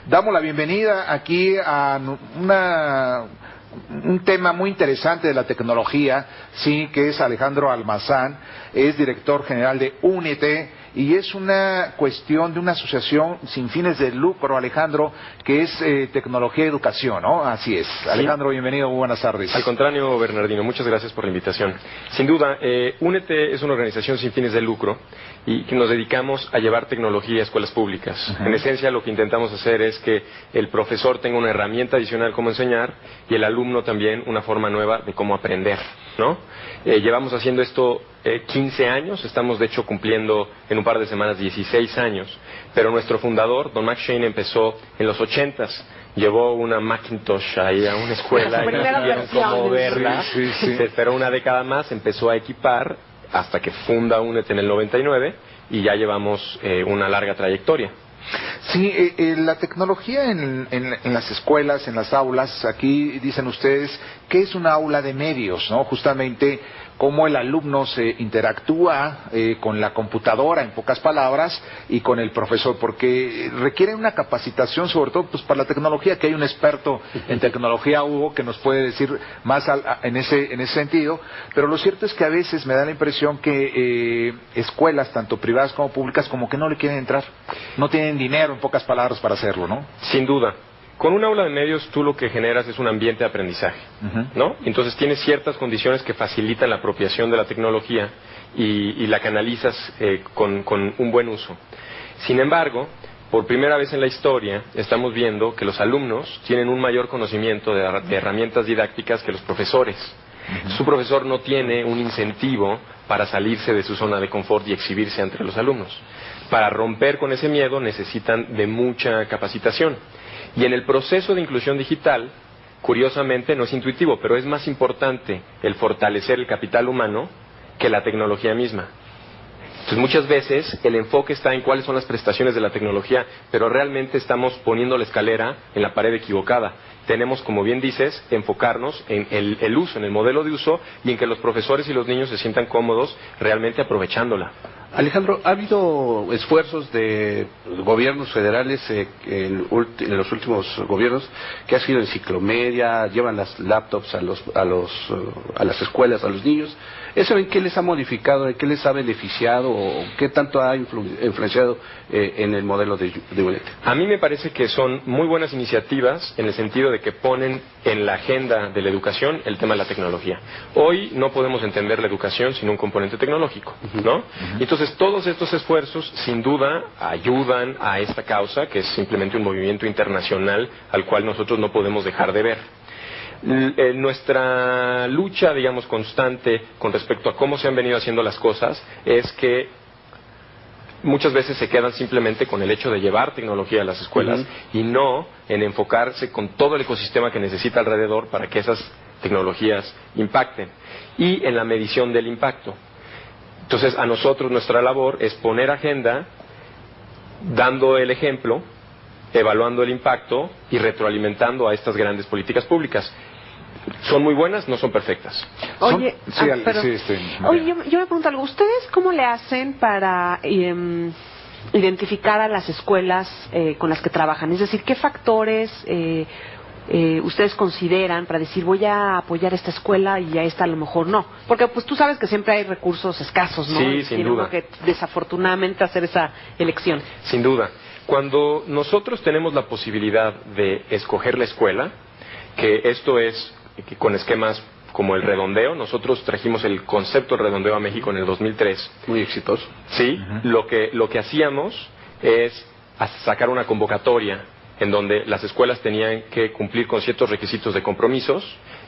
Damos la bienvenida aquí a un tema muy interesante de la tecnología, sí, que es Alejandro Almazán, es director general de Únete, y es una cuestión de una asociación sin fines de lucro, Alejandro, que es Tecnología y Educación, ¿no? Así es. Sí. Alejandro, bienvenido, muy buenas tardes. Al contrario, Bernardino, muchas gracias por la invitación. Sin duda, Únete es una organización sin fines de lucro y que nos dedicamos a llevar tecnología a escuelas públicas. En esencia, lo que intentamos hacer es que el profesor tenga una herramienta adicional cómo enseñar y el alumno también una forma nueva de cómo aprender, ¿no? Llevamos haciendo esto 15 años, estamos de hecho cumpliendo en un par de semanas 16 años, pero nuestro fundador, Don Max Shane, empezó en los 80s, llevó una Macintosh ahí a una escuela y no supieron cómo verla, se esperó una década más, empezó a equipar hasta que funda Únete en el 99 y ya llevamos una larga trayectoria. Sí, la tecnología en las escuelas, en las aulas, aquí dicen ustedes que es una aula de medios, ¿no? Justamente cómo el alumno se interactúa con la computadora, en pocas palabras, y con el profesor, porque requiere una capacitación, sobre todo pues para la tecnología, que hay un experto en tecnología, Hugo, que nos puede decir más en ese sentido, pero lo cierto es que a veces me da la impresión que escuelas, tanto privadas como públicas, como que no le quieren entrar, no tienen dinero, en pocas palabras, para hacerlo, ¿no? Sin duda. Con un aula de medios tú lo que generas es un ambiente de aprendizaje, ¿no? Entonces tienes ciertas condiciones que facilitan la apropiación de la tecnología y la canalizas con un buen uso. Sin embargo, por primera vez en la historia estamos viendo que los alumnos tienen un mayor conocimiento de herramientas didácticas que los profesores. Su profesor no tiene un incentivo para salirse de su zona de confort y exhibirse ante los alumnos. Para romper con ese miedo necesitan de mucha capacitación. Y en el proceso de inclusión digital, curiosamente no es intuitivo, pero es más importante el fortalecer el capital humano que la tecnología misma. Entonces muchas veces el enfoque está en cuáles son las prestaciones de la tecnología, pero realmente estamos poniendo la escalera en la pared equivocada. Tenemos, como bien dices, enfocarnos en el uso, en el modelo de uso y en que los profesores y los niños se sientan cómodos realmente aprovechándola. Alejandro, ¿ha habido esfuerzos de gobiernos federales en los últimos gobiernos que ha sido enciclomedia, llevan las laptops a las escuelas, a los niños? ¿Eso en qué les ha modificado, en qué les ha beneficiado o qué tanto ha influenciado en el modelo de Únete? A mí me parece que son muy buenas iniciativas en el sentido de que ponen en la agenda de la educación el tema de la tecnología. Hoy no podemos entender la educación sin un componente tecnológico, ¿no? Entonces todos estos esfuerzos sin duda ayudan a esta causa, que es simplemente un movimiento internacional al cual nosotros no podemos dejar de ver. Nuestra lucha, digamos, constante con respecto a cómo se han venido haciendo las cosas es que muchas veces se quedan simplemente con el hecho de llevar tecnología a las escuelas y no en enfocarse con todo el ecosistema que necesita alrededor para que esas tecnologías impacten y en la medición del impacto. Entonces a nosotros nuestra labor es poner agenda dando el ejemplo, evaluando el impacto y retroalimentando a estas grandes políticas públicas. Son muy buenas, no son perfectas. Oye, oye, yo me pregunto algo. ¿Ustedes cómo le hacen para identificar a las escuelas con las que trabajan? Es decir, ¿qué factores ustedes consideran para decir voy a apoyar esta escuela y a esta a lo mejor no? Porque pues tú sabes que siempre hay recursos escasos, ¿no? Sí, sin duda. Que desafortunadamente hacer esa elección. Sin duda. Cuando nosotros tenemos la posibilidad de escoger la escuela, que esto es que con esquemas como el redondeo, nosotros trajimos el concepto del redondeo a México en el 2003. Muy exitoso. Sí, lo que hacíamos es sacar una convocatoria en donde las escuelas tenían que cumplir con ciertos requisitos de compromisos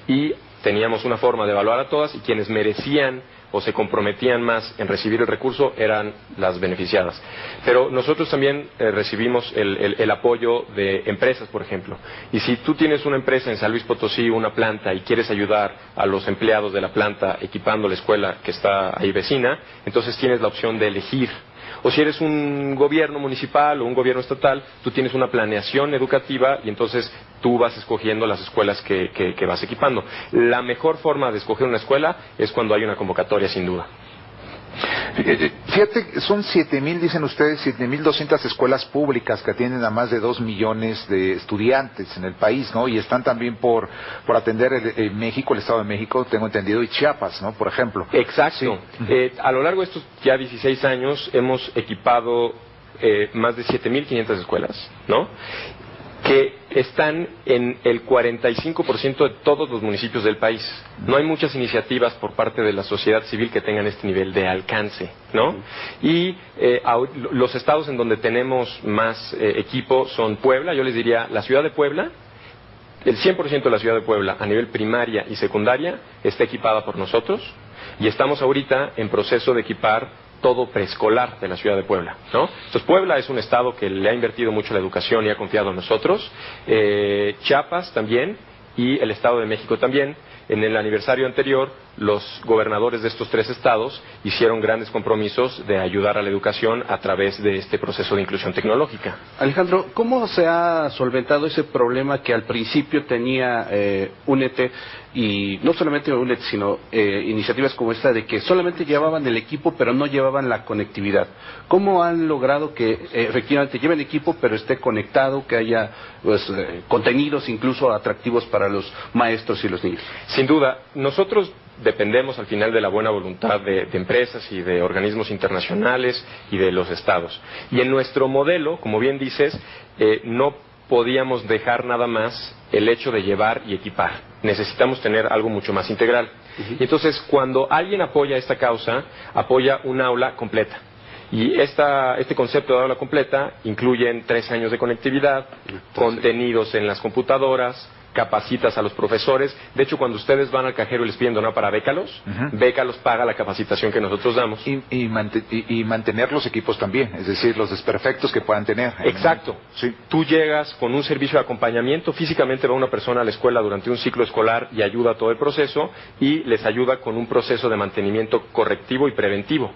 y teníamos una forma de evaluar a todas y quienes merecían o se comprometían más en recibir el recurso eran las beneficiadas. Pero nosotros también recibimos el apoyo de empresas, por ejemplo. Y si tú tienes una empresa en San Luis Potosí, una planta, y quieres ayudar a los empleados de la planta equipando la escuela que está ahí vecina, entonces tienes la opción de elegir. O si eres un gobierno municipal o un gobierno estatal, tú tienes una planeación educativa y entonces tú vas escogiendo las escuelas que vas equipando. La mejor forma de escoger una escuela es cuando hay una convocatoria, sin duda. Fíjate, son 7,000, dicen ustedes, 7,200 escuelas públicas que atienden a más de 2 millones de estudiantes en el país, ¿no? Y están también por atender México, el Estado de México, tengo entendido, y Chiapas, ¿no? Por ejemplo. Exacto. Sí. A lo largo de estos ya 16 años hemos equipado más de 7,500 escuelas, ¿no? Que están en el 45% de todos los municipios del país. No hay muchas iniciativas por parte de la sociedad civil que tengan este nivel de alcance, ¿no? Y los estados en donde tenemos más equipo son Puebla, yo les diría la ciudad de Puebla. El 100% de la ciudad de Puebla a nivel primaria y secundaria está equipada por nosotros y estamos ahorita en proceso de equipar todo preescolar de la ciudad de Puebla, ¿no? Entonces Puebla es un estado que le ha invertido mucho la educación y ha confiado en nosotros. Chiapas también y el Estado de México también. En el aniversario anterior, los gobernadores de estos 3 estados hicieron grandes compromisos de ayudar a la educación a través de este proceso de inclusión tecnológica. Alejandro, ¿cómo se ha solventado ese problema que al principio tenía UNET, y no solamente UNET, sino iniciativas como esta, de que solamente llevaban el equipo pero no llevaban la conectividad? ¿Cómo han logrado que efectivamente lleven equipo pero esté conectado, que haya pues, contenidos incluso atractivos para los maestros y los niños? Sin duda, nosotros dependemos al final de la buena voluntad de empresas y de organismos internacionales y de los estados. Y en nuestro modelo, como bien dices, no podíamos dejar nada más el hecho de llevar y equipar. Necesitamos tener algo mucho más integral. Y entonces, cuando alguien apoya esta causa, apoya un aula completa. Y este concepto de aula completa incluye 3 años de conectividad, contenidos en las computadoras, capacitas a los profesores. De hecho, cuando ustedes van al cajero y les piden donar para Bécalos, Bécalos paga la capacitación que nosotros damos. Y mantener los equipos también, es decir, los desperfectos que puedan tener. Exacto. Sí. Tú llegas con un servicio de acompañamiento, físicamente va una persona a la escuela durante un ciclo escolar y ayuda a todo el proceso, y les ayuda con un proceso de mantenimiento correctivo y preventivo.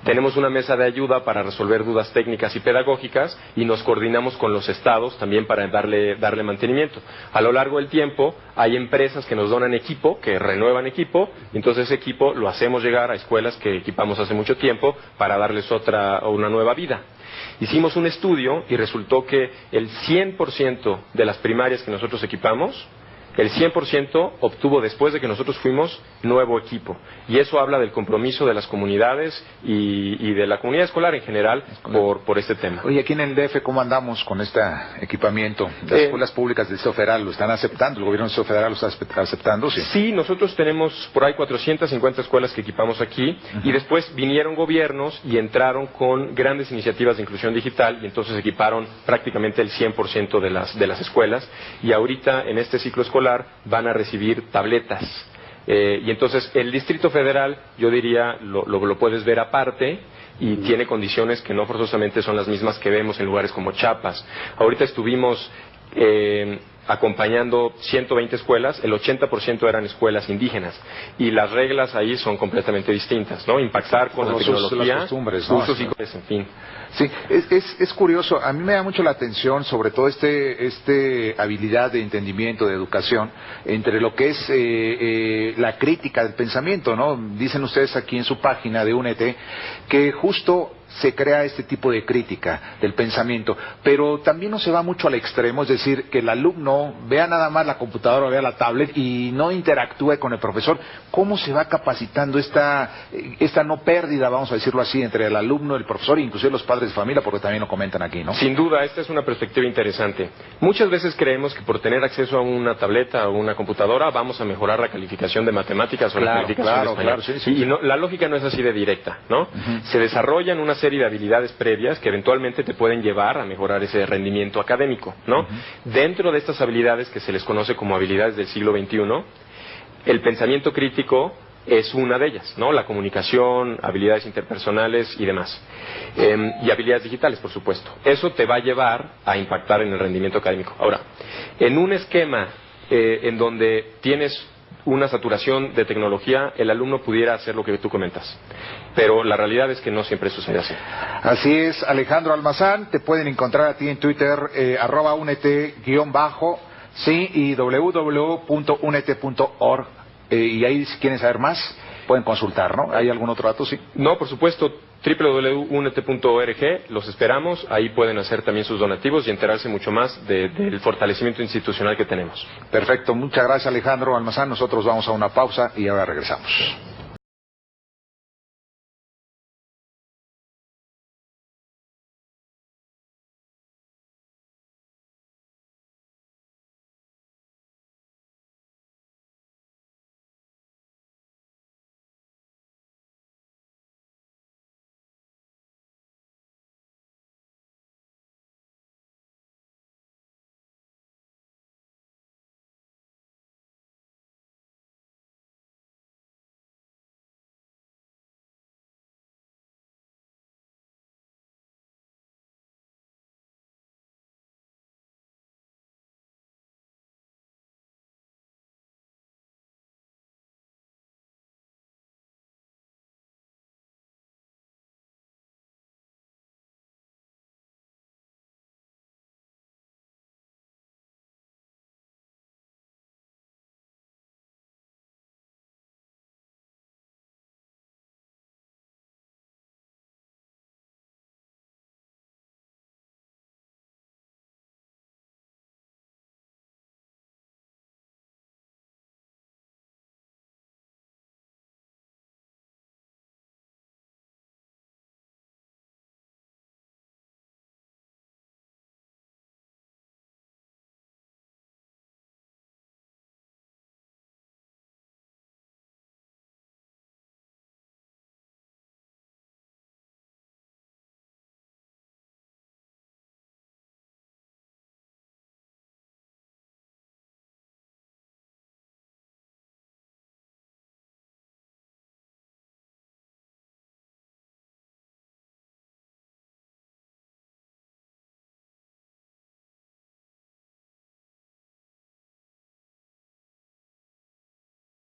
Tenemos una mesa de ayuda para resolver dudas técnicas y pedagógicas, y nos coordinamos con los estados también para darle mantenimiento. A lo largo del tiempo hay empresas que nos donan equipo, que renuevan equipo, y entonces ese equipo lo hacemos llegar a escuelas que equipamos hace mucho tiempo para darles una nueva vida. Hicimos un estudio y resultó que el 100% de las primarias que nosotros equipamos, el 100% obtuvo, después de que nosotros fuimos, nuevo equipo. Y eso habla del compromiso de las comunidades y de la comunidad escolar en general por este tema. Oye, aquí en el DF, ¿cómo andamos con este equipamiento? Las escuelas públicas del Distrito Federal lo están aceptando, el gobierno del Distrito Federal lo está aceptando, ¿sí? Sí, nosotros tenemos por ahí 450 escuelas que equipamos aquí, y después vinieron gobiernos y entraron con grandes iniciativas de inclusión digital, y entonces equiparon prácticamente el 100% de las escuelas, y ahorita en este ciclo escolar van a recibir tabletas. Y entonces el Distrito Federal, yo diría, lo puedes ver aparte, y tiene condiciones que no forzosamente son las mismas que vemos en lugares como Chiapas. Ahorita estuvimos acompañando 120 escuelas, el 80% eran escuelas indígenas, y las reglas ahí son completamente distintas, ¿no? Impactar con la tecnología, las costumbres, ¿no? usos y en fin. Sí, es curioso. A mí me da mucho la atención, sobre todo este habilidad de entendimiento, de educación, entre lo que es la crítica del pensamiento, ¿no? Dicen ustedes aquí en su página de UNET que justo se crea este tipo de crítica del pensamiento, pero también no se va mucho al extremo, es decir, que el alumno vea nada más la computadora, vea la tablet y no interactúe con el profesor. ¿Cómo se va capacitando esta no pérdida, vamos a decirlo así, entre el alumno, el profesor e inclusive los padres de familia, porque también lo comentan aquí, ¿no? Sin duda, esta es una perspectiva interesante. Muchas veces creemos que por tener acceso a una tableta o una computadora vamos a mejorar la calificación de matemáticas o la calificación de español. Sí. Y la lógica no es así de directa, ¿no? Se desarrollan una serie de habilidades previas que eventualmente te pueden llevar a mejorar ese rendimiento académico, ¿no? Dentro de estas habilidades que se les conoce como habilidades del siglo XXI, el pensamiento crítico es una de ellas, ¿no? La comunicación, habilidades interpersonales y demás. Y habilidades digitales, por supuesto. Eso te va a llevar a impactar en el rendimiento académico. Ahora, en un esquema en donde tienes una saturación de tecnología, el alumno pudiera hacer lo que tú comentas. Pero la realidad es que no siempre sucede así. Así es, Alejandro Almazán, te pueden encontrar a ti en Twitter, @unet_, sí, y www.unet.org. Y ahí, si quieren saber más, pueden consultar, ¿no? ¿Hay algún otro dato? Sí. No, por supuesto, www.unete.org, los esperamos, ahí pueden hacer también sus donativos y enterarse mucho más del fortalecimiento institucional que tenemos. Perfecto, muchas gracias Alejandro Almazán, nosotros vamos a una pausa y ahora regresamos.